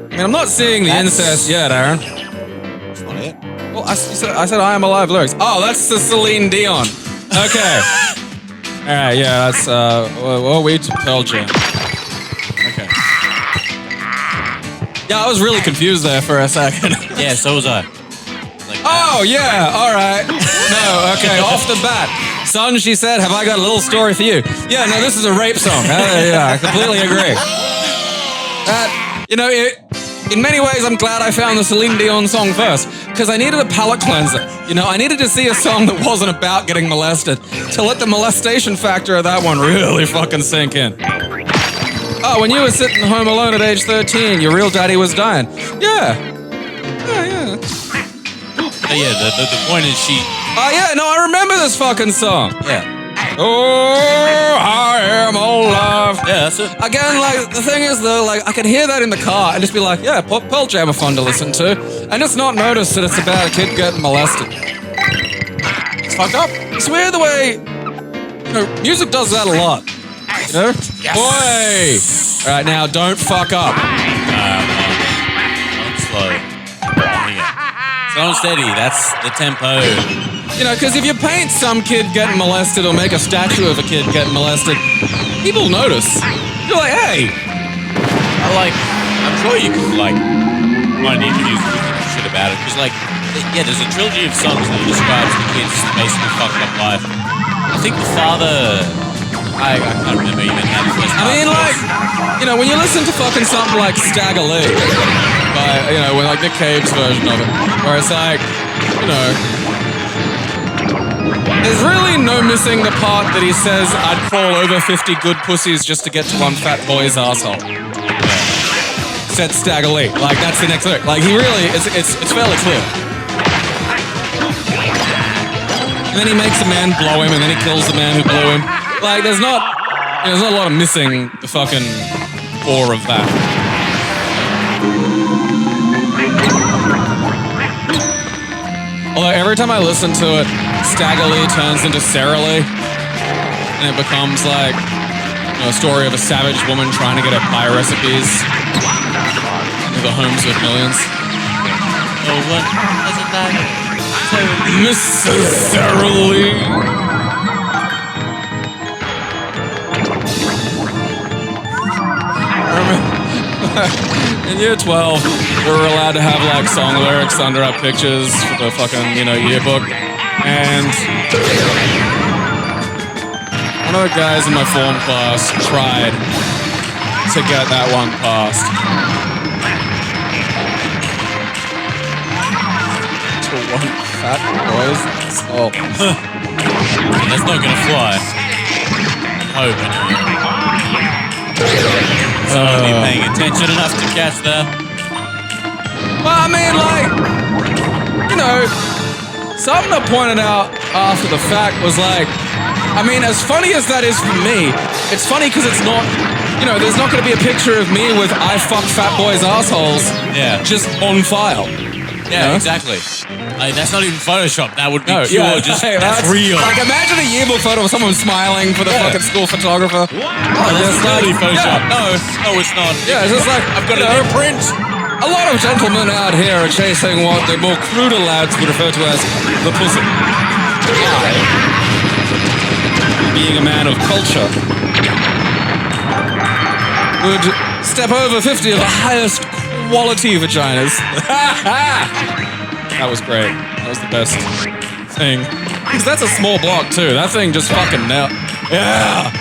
[SPEAKER 6] mean, I'm not seeing the incest yet, Aaron.
[SPEAKER 4] That's not it.
[SPEAKER 6] Well, I said I Am Alive lyrics. Oh, that's the Celine Dion. Okay. Alright, yeah, that's, we to Pearl Jam. Okay. Yeah, I was really confused there for a second.
[SPEAKER 4] Yeah, so was I. Like,
[SPEAKER 6] Oh, yeah, alright. No, okay, off the bat. Son, she said, have I got a little story for you? Yeah, no, this is a rape song. Yeah, I completely agree. In many ways, I'm glad I found the Celine Dion song first, because I needed a palate cleanser. You know, I needed to see a song that wasn't about getting molested, to let the molestation factor of that one really fucking sink in. Oh, when you were sitting home alone at age 13, your real daddy was dying. Yeah. Yeah.
[SPEAKER 4] the point is she.
[SPEAKER 6] Oh, yeah, no, I remember this fucking song.
[SPEAKER 4] Yeah.
[SPEAKER 6] Oh, I am alive.
[SPEAKER 4] Yeah, that's it.
[SPEAKER 6] Again, like, the thing is, though, like, I could hear that in the car and just be like, yeah, Pearl Jam are fun to listen to, and just not notice that it's about a kid getting molested. It's fucked up. It's weird the way, music does that a lot. You know?
[SPEAKER 4] Yes.
[SPEAKER 6] Boy! Alright, now, don't fuck up.
[SPEAKER 4] I'm slow. Slow and steady, that's the tempo.
[SPEAKER 6] You know, because if you paint some kid getting molested or make a statue of a kid getting molested, people notice. You're like, hey!
[SPEAKER 4] I'm sure you could, write interviews and shit about it, because, there's a trilogy of songs that describes the kid's basically fucked up life. I think the father... I can't remember even how the first part was.
[SPEAKER 6] When you listen to fucking something like Stagger Lee, when Nick Cave's version of it, where it's like, there's really no missing the part that he says, I'd crawl over 50 good pussies just to get to one fat boy's asshole. Said Stagger Lee. That's the next lyric. He really, it's fairly clear. And then he makes a man blow him, and then he kills the man who blew him. There's not a lot of missing the fucking core of that. Although every time I listen to it, Staggerly turns into Sarah Lee. And it becomes like a story of a savage woman trying to get her pie recipes into the homes of millions.
[SPEAKER 4] Oh, what? Wasn't that
[SPEAKER 6] Necessarily. In year 12, we were allowed to have like song lyrics under our pictures for the fucking, yearbook. And one of the guys in my form class tried to get that one passed. To one fat boys. Oh.
[SPEAKER 4] That's not gonna fly. I'm hoping. Someone be paying attention enough to catch that.
[SPEAKER 6] Well, I mean, something I pointed out after the fact was as funny as that is for me, it's funny because it's not, there's not going to be a picture of me with I fuck fat boys' assholes just on file.
[SPEAKER 4] Yeah, exactly. That's not even Photoshop. That would be that's real.
[SPEAKER 6] Like, imagine a yearbook photo of someone smiling for the fucking school photographer.
[SPEAKER 4] That's totally Photoshop. No, it's not.
[SPEAKER 6] Yeah, it's just like,
[SPEAKER 4] I've got an print.
[SPEAKER 6] A lot of gentlemen out here are chasing what the more cruder lads would refer to as the pussy. Being a man of culture, would step over 50 of the highest quality vaginas. That was great. That was the best thing. Because that's a small block too. That thing just fucking nailed. Yeah.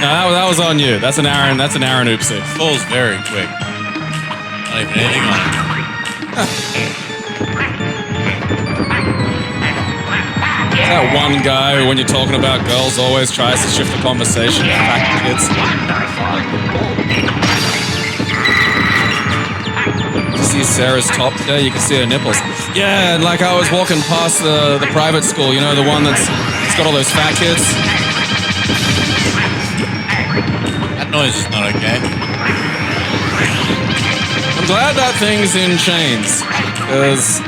[SPEAKER 6] No, that was on you. That's an Aaron oopsie.
[SPEAKER 4] Falls very quick. Not even anything on it.
[SPEAKER 6] That one guy who, when you're talking about girls, always tries to shift the conversation back to kids. Did you see Sarah's top today? You can see her nipples. Yeah, and I was walking past the private school, the one it's got all those fat kids.
[SPEAKER 4] That noise is not okay.
[SPEAKER 6] I'm glad that thing's in chains, because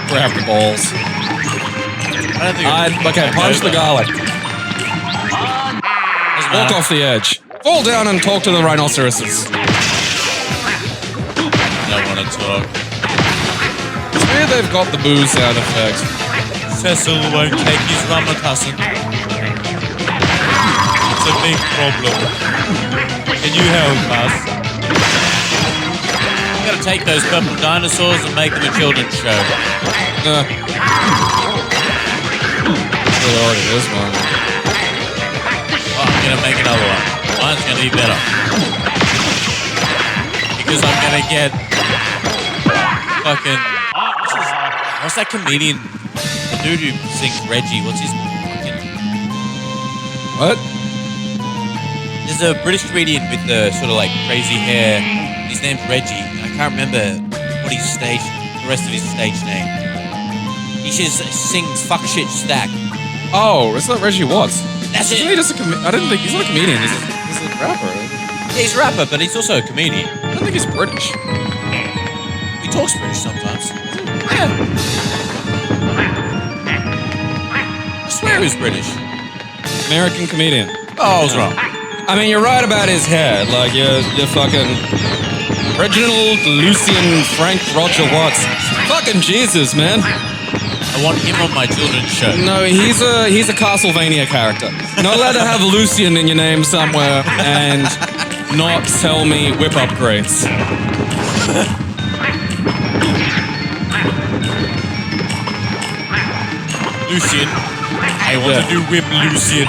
[SPEAKER 6] grab the balls. Okay, punch the garlic. Walk off the edge. Fall down and talk to the rhinoceroses.
[SPEAKER 4] Don't want to talk.
[SPEAKER 6] It's weird they've got the boo sound effect.
[SPEAKER 4] Cecil won't take his Ramakasan. It's a big problem. Can you help us? You gotta take those purple dinosaurs and make them a children's show.
[SPEAKER 6] There already is one.
[SPEAKER 4] Oh, I'm gonna make another one. Mine's gonna be better. Because I'm gonna get fucking... What's that comedian? The dude who sings Reggie. What's his fucking...
[SPEAKER 6] What?
[SPEAKER 4] There's a British comedian with the sort of crazy hair. His name's Reggie. I can't remember what the rest of his stage name. He just sings fuck shit stack.
[SPEAKER 6] Oh, it's not Reggie Watts.
[SPEAKER 4] That's it.
[SPEAKER 6] Isn't he just I didn't think he's not a comedian. He's a rapper.
[SPEAKER 4] Yeah, he's a rapper, but he's also a comedian.
[SPEAKER 6] I don't think he's British.
[SPEAKER 4] He talks British sometimes.
[SPEAKER 6] Yeah.
[SPEAKER 4] I swear he was British.
[SPEAKER 6] American comedian.
[SPEAKER 4] Oh, I was wrong.
[SPEAKER 6] I mean, you're right about his hair. You're fucking Reginald Lucien Frank Roger Watts. Fucking Jesus, man.
[SPEAKER 4] I want him on my children's show.
[SPEAKER 6] No, he's a Castlevania character. You're not allowed to have Lucien in your name somewhere and not sell me whip upgrades.
[SPEAKER 4] Lucien. I want to do whip Lucien.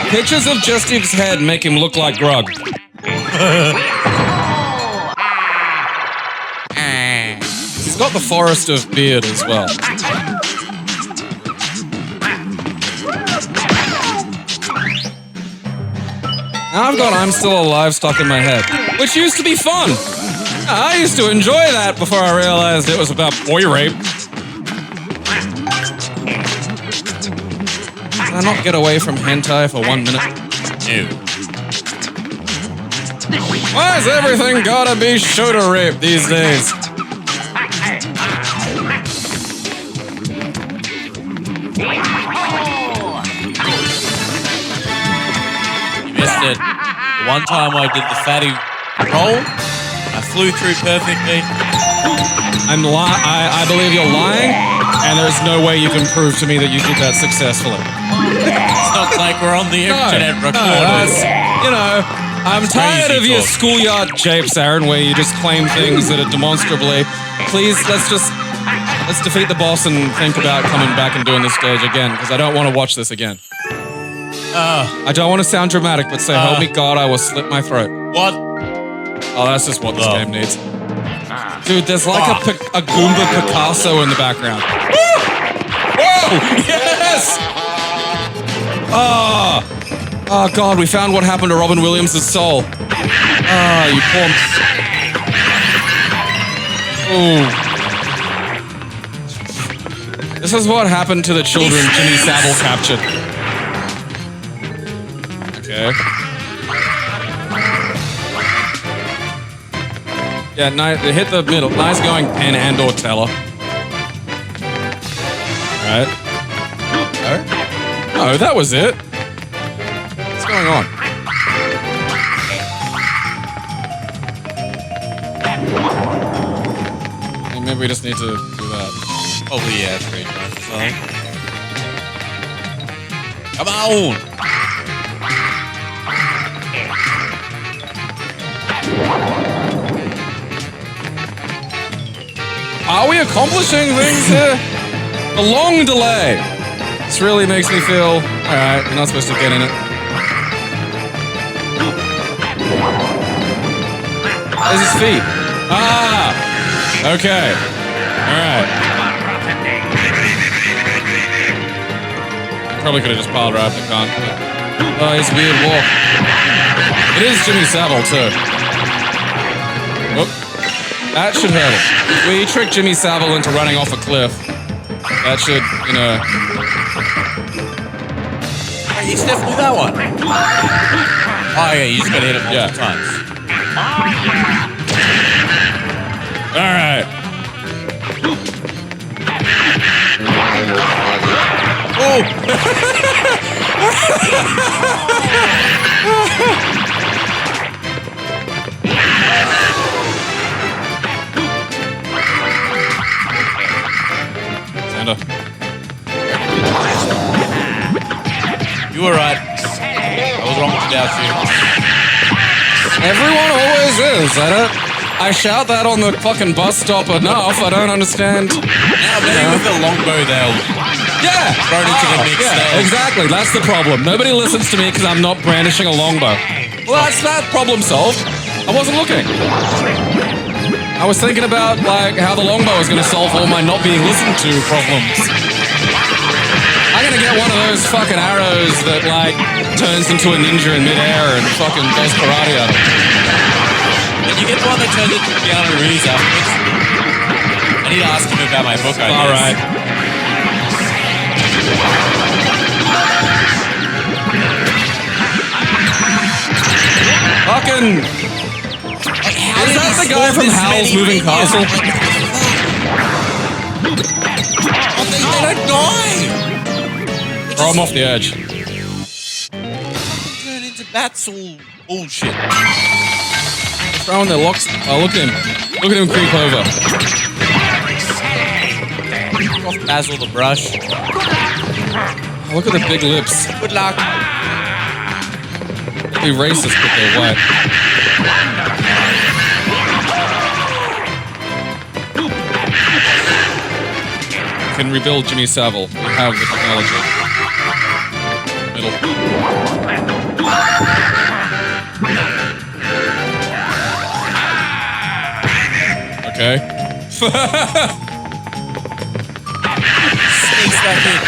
[SPEAKER 6] Pictures of Justice's head make him look like Grug. He's got the forest of beard as well. Now I've got I'm Still Alive stuck in my head, which used to be fun. I used to enjoy that before I realized it was about boy rape. I not get away from hentai for 1 minute?
[SPEAKER 4] Ew.
[SPEAKER 6] Why's everything gotta be shooter rape these days?
[SPEAKER 4] You missed it. The one time I did the fatty roll, I flew through perfectly.
[SPEAKER 6] I believe you're lying, and there's no way you can prove to me that you did that successfully.
[SPEAKER 4] It's not like we're on the internet recording.
[SPEAKER 6] You know, I'm tired of your schoolyard japes, Aaron, where you just claim things that are demonstrably. Please, let's defeat the boss and think about coming back and doing this stage again, because I don't want to watch this again. I don't want to sound dramatic, but say, help me God, I will slit my throat.
[SPEAKER 4] What?
[SPEAKER 6] Oh, that's just what this game needs. Dude, there's like a Goomba Picasso in the background. Whoa! Yes! Oh, God, we found what happened to Robin Williams' soul. Oh, you poor... Ooh. This is what happened to the children Jimmy Savile captured. Okay. Yeah, they hit the middle. Nice going, Penn and or Teller. Alright. No, that was it. What's going on? Maybe we just need to do that.
[SPEAKER 4] Probably, yeah, 3 times or something. Come on!
[SPEAKER 6] Are we accomplishing things here? A long delay. This really makes me feel... Alright, you're not supposed to get in it. There's his feet. Ah! Okay. Alright. Probably could have just piled right up the con. Oh, his weird walk. It is Jimmy Savile, too. Whoop. That should hurt him. We tricked Jimmy Savile into running off a cliff. That should, you know...
[SPEAKER 4] He's definitely that one. Oh, yeah, you just gotta hit it multiple times.
[SPEAKER 6] Alright. Oh! Xander.
[SPEAKER 4] You were right. I was wrong to doubt you.
[SPEAKER 6] Everyone always is. I shout that on the fucking bus stop enough. I don't understand.
[SPEAKER 4] Now, maybe with the longbow, they'll throw it into the mix there.
[SPEAKER 6] Exactly. That's the problem. Nobody listens to me because I'm not brandishing a longbow. Well, that's that problem solved. I wasn't looking. I was thinking about, like, how the longbow is going to solve all my not being listened to problems. I'm going to get one of those fucking arrows that, like, turns into a ninja in midair and fucking does karate at him.
[SPEAKER 4] And you get the one that turns into Keanu Reeves afterwards. I need to ask him about my book, I guess.
[SPEAKER 6] Alright. Fucking... Is that the guy from Howl's Moving Castle?
[SPEAKER 4] They don't die!
[SPEAKER 6] Throw him off the edge.
[SPEAKER 4] Turn into bats all bullshit.
[SPEAKER 6] Throwing their locks. Oh, look at him. Look at him creep over.
[SPEAKER 4] Take off Basil the brush.
[SPEAKER 6] Oh, look at the big lips.
[SPEAKER 4] Good luck.
[SPEAKER 6] Be racist, but they're white. Can rebuild Jimmy Savile. We have the technology. Middle. Okay.
[SPEAKER 4] Sneaks back in.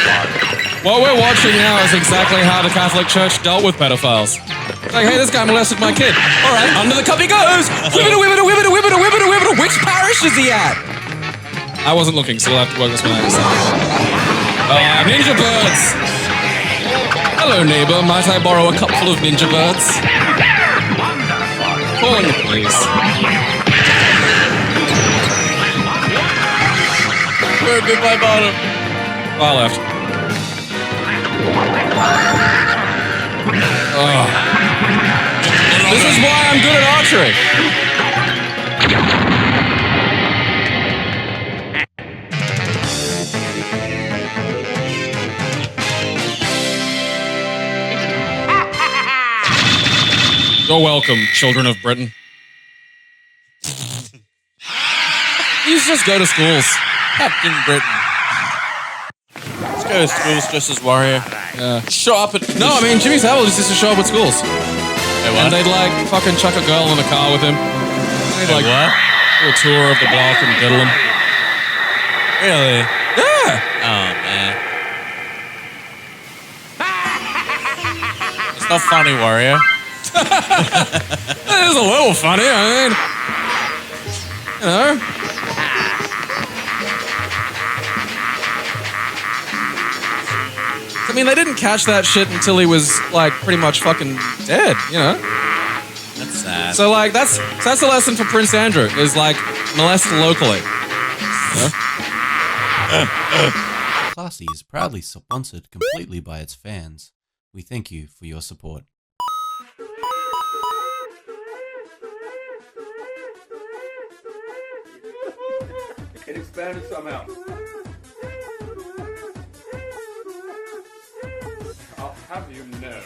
[SPEAKER 6] What we're watching now is exactly how the Catholic Church dealt with pedophiles. It's like, hey, this guy molested my kid. All right, under the cup he goes. Whippity, whippity, whippity, whippity, whippity, whippity. Which parish is he at? I wasn't looking, so we'll have to work this one out. Ninja birds. Hello, neighbor. Might I borrow a cupful of ninja birds? Calling the police.
[SPEAKER 4] Goodbye, bottom.
[SPEAKER 6] Far left. Oh. This is why I'm good at archery. You're welcome, children of Britain. You just go to schools.
[SPEAKER 4] Captain Britain. Let's go to schools just as Wario.
[SPEAKER 6] Yeah.
[SPEAKER 4] Show up at...
[SPEAKER 6] No, I mean, Jimmy Savile used to show up at schools.
[SPEAKER 4] Hey, what?
[SPEAKER 6] And they'd like fucking chuck a girl in the car with him. They'd
[SPEAKER 4] Hey,
[SPEAKER 6] like
[SPEAKER 4] what?
[SPEAKER 6] do a tour of the block and diddle him.
[SPEAKER 4] Really?
[SPEAKER 6] Yeah!
[SPEAKER 4] Oh, man. It's not funny, Wario.
[SPEAKER 6] It is a little funny, I mean. You know? I mean, they didn't catch that shit until he was, like, pretty much fucking dead, you know?
[SPEAKER 4] That's sad.
[SPEAKER 6] So, like, that's the lesson for Prince Andrew, is, like, molest locally.
[SPEAKER 5] Classy is proudly sponsored completely by its fans. We thank you for your support.
[SPEAKER 2] It expanded somehow. I'll have you know.